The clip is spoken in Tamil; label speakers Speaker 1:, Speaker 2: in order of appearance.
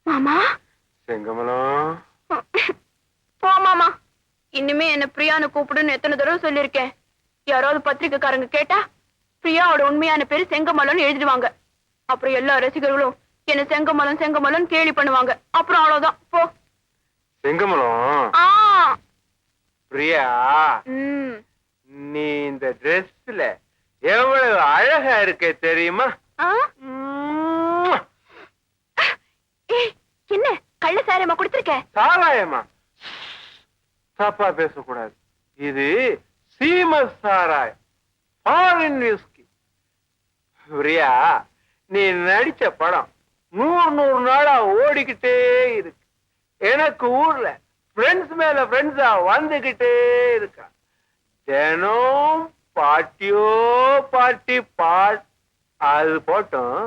Speaker 1: மாமா
Speaker 2: செங்கமலம்,
Speaker 1: போ மாமா. இனிமே என்ன பிரியான்னு கூப்பிடுன்னு எத்தனை தடவை சொல்லிருக்கேன். யாராவது பத்திரிக்கைக்காரங்க கேட்டா பிரியாவோட உண்மையான பேரு செங்கமலம்னு எழுதிடுவாங்க. அப்புறம் எல்லா ரசிகர்களும் என்ன செங்கமலம் செங்கமலம் கேலி பண்ணுவாங்க. அப்புறம் அவ்வளவுதான். போ.
Speaker 2: செங்கமலம்,
Speaker 1: ஆ
Speaker 2: பிரியா,
Speaker 1: ம்
Speaker 2: நீ இந்த ட்ரெஸ்ல எவ்வளவு அழகா இருக்க தெரியுமா?
Speaker 1: ஆ ஏய், என்ன கள்ள சாரமா கொடுத்திருக்க?
Speaker 2: சாராயமா? தப்பா பேசக்கூடாது. இது சீம சாராயம், ஃபாரின் விஸ்கி. பிரியா, நீ நடிச்ச படம் 100 நாளா ஓடிக்கிட்டே இருக்கு. எனக்கு ஊர்ல ஃப்ரெண்ட்ஸ் மேல ஃப்ரெண்ட்ஸா வந்துகிட்டே இருக்கா. தினம் பார்ட்டியோ பார்ட்டி அது போட்டோம்.